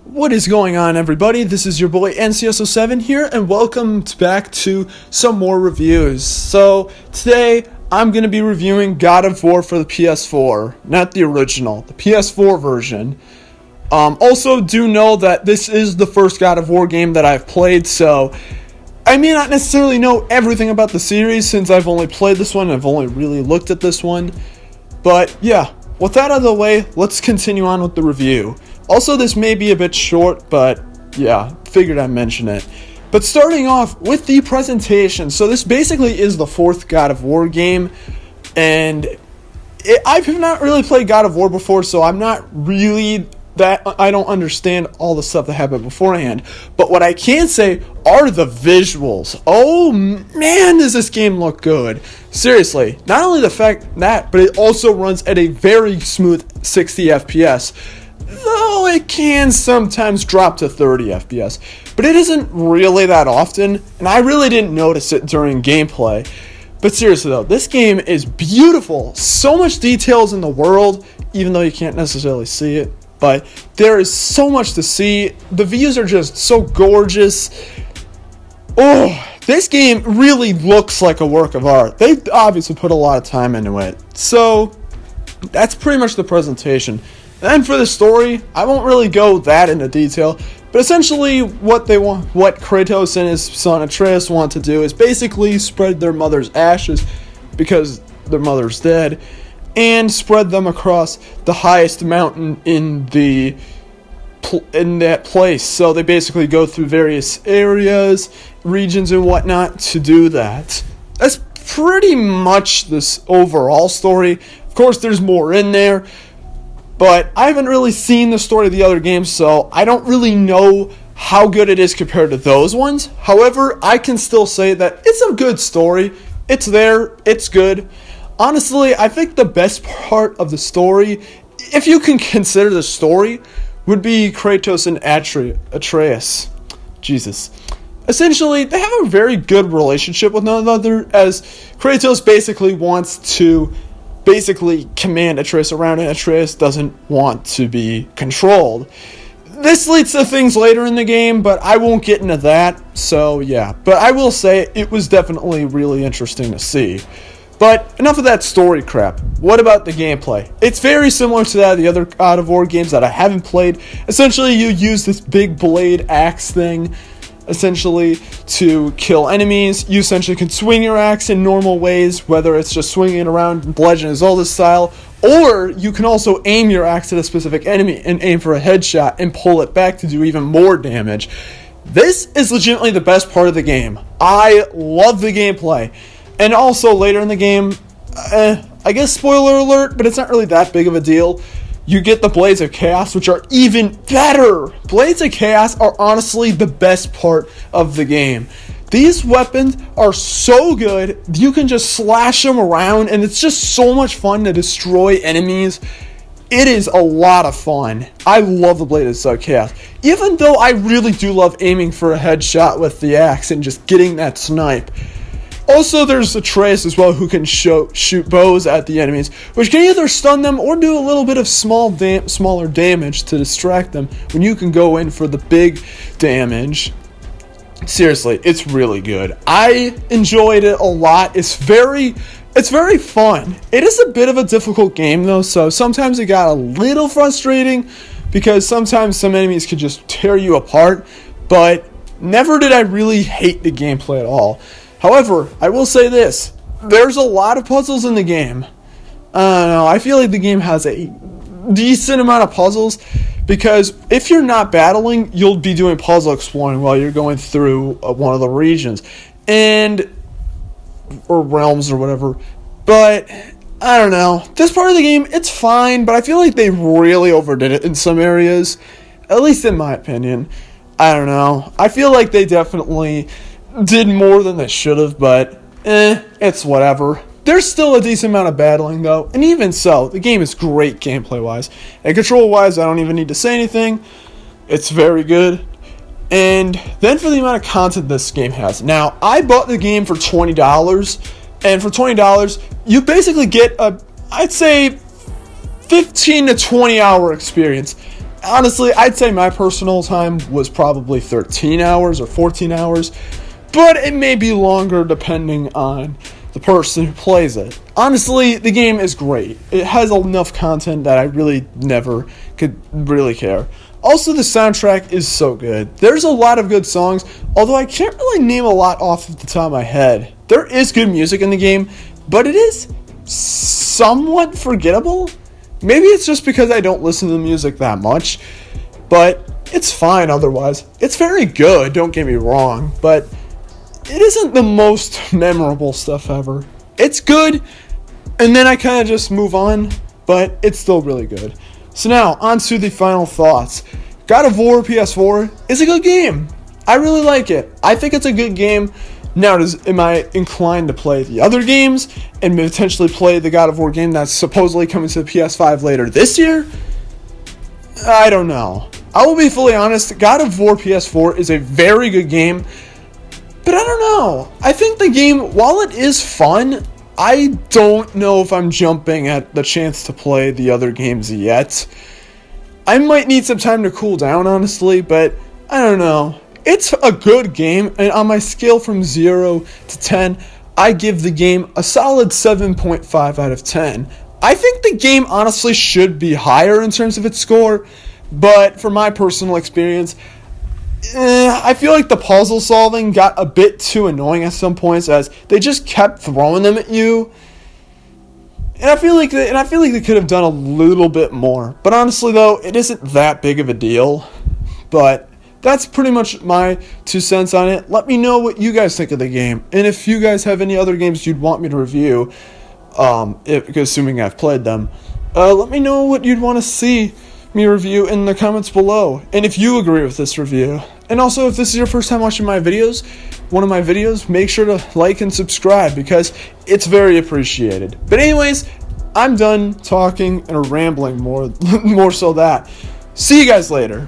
What is going on, everybody? This is your boy NCSO7 here, and welcome back to some more reviews. So, today, I'm going to be reviewing God of War for the PS4. Not the original, the PS4 version. Also, do know that this is the first God of War game that I've played, so I may not necessarily know everything about the series since I've only played this one, I've only really looked at this one. But, yeah, with that out of the way, let's continue on with the review. Also, this may be a bit short, but yeah, figured I'd mention it. But starting off with the presentation, so this basically is the fourth God of War game, and I've not really played God of War before, so I'm not really I don't understand all the stuff that happened beforehand. But what I can say are the visuals. Oh man, does this game look good. Seriously, not only the fact that, but it also runs at a very smooth 60 FPS. Though it can sometimes drop to 30 FPS, but it isn't really that often, and I really didn't notice it during gameplay. But seriously though, this game is beautiful. So much details in the world, even though you can't necessarily see it, but there is so much to see. The views are just so gorgeous. Oh, this game really looks like a work of art. They obviously put a lot of time into it. So that's pretty much the presentation. And for the story, I won't really go that into detail, but essentially what Kratos and his son Atreus want to do is basically spread their mother's ashes, because their mother's dead, and spread them across the highest mountain in that place. So they basically go through various areas, regions, and whatnot to do that. That's pretty much this overall story. Of course, there's more in there, but I haven't really seen the story of the other games, so I don't really know how good it is compared to those ones. However, I can still say that it's a good story. It's there. It's good. Honestly, I think the best part of the story, if you can consider the story, would be Kratos and Atreus. Jesus. Essentially, they have a very good relationship with one another, as Kratos basically wants to command Atreus around, and Atreus doesn't want to be controlled. This leads to things later in the game, but I won't get into that, so yeah. But I will say it was definitely really interesting to see. But enough of that story crap. What about the gameplay? It's very similar to that of the other God of War games that I haven't played. Essentially, you use this big blade axe thing essentially to kill enemies. You essentially can swing your axe in normal ways, whether it's just swinging it around Legend of Zelda style, or you can also aim your axe at a specific enemy and aim for a headshot and pull it back to do even more damage. This is legitimately the best part of the game. I love the gameplay. And also later in the game, I guess spoiler alert, but it's not really that big of a deal. You get the Blades of Chaos, which are even better. Blades of Chaos are honestly the best part of the game. These weapons are so good, you can just slash them around, and it's just so much fun to destroy enemies. It is a lot of fun. I love the Blades of Chaos. Even though I really do love aiming for a headshot with the axe and just getting that snipe. Also, there's Atreus as well, who can shoot bows at the enemies, which can either stun them or do a little bit of smaller damage to distract them when you can go in for the big damage. Seriously, it's really good. I enjoyed it a lot. It's very fun. It is a bit of a difficult game, though, so sometimes it got a little frustrating because sometimes some enemies could just tear you apart, but never did I really hate the gameplay at all. However, I will say this, there's a lot of puzzles in the game. I don't know, I feel like the game has a decent amount of puzzles, because if you're not battling, you'll be doing puzzle exploring while you're going through one of the regions, or realms or whatever. But, I don't know, this part of the game, it's fine, but I feel like they really overdid it in some areas, at least in my opinion. I don't know, I feel like they definitely did more than they should have, but it's whatever. There's still a decent amount of battling, though, and even so, the game is great gameplay-wise. And control-wise, I don't even need to say anything. It's very good. And then for the amount of content this game has. Now, I bought the game for $20, and for $20, you basically get I'd say, 15 to 20 hour experience. Honestly, I'd say my personal time was probably 13 hours or 14 hours, but it may be longer depending on the person who plays it. Honestly, the game is great. It has enough content that I really never could really care. Also, the soundtrack is so good. There's a lot of good songs, although I can't really name a lot off the top of my head. There is good music in the game, but it is somewhat forgettable. Maybe it's just because I don't listen to the music that much, but it's fine otherwise. It's very good, don't get me wrong, but it isn't the most memorable stuff ever. It's good, and then I kind of just move on, but it's still really good. So now, on to the final thoughts. God of War PS4 is a good game. I really like it. I think it's a good game. Now, am I inclined to play the other games and potentially play the God of War game that's supposedly coming to the PS5 later this year? I don't know. I will be fully honest, God of War PS4 is a very good game, but I don't know. I think the game, while it is fun, I don't know if I'm jumping at the chance to play the other games yet. I might need some time to cool down, honestly, but I don't know. It's a good game, and on my scale from 0 to 10, I give the game a solid 7.5 out of 10. I think the game honestly should be higher in terms of its score, but for my personal experience, I feel like the puzzle solving got a bit too annoying at some points, as they just kept throwing them at you. And I feel like they could have done a little bit more. But honestly, though, it isn't that big of a deal. But that's pretty much my 2 cents on it. Let me know what you guys think of the game, and if you guys have any other games you'd want me to review, assuming I've played them, let me know what you'd want to see me review in the comments below, and if you agree with this review. And also, if this is your first time watching my videos, one of my videos, make sure to like and subscribe, because it's very appreciated. But anyways, I'm done talking and rambling more so that. See you guys later.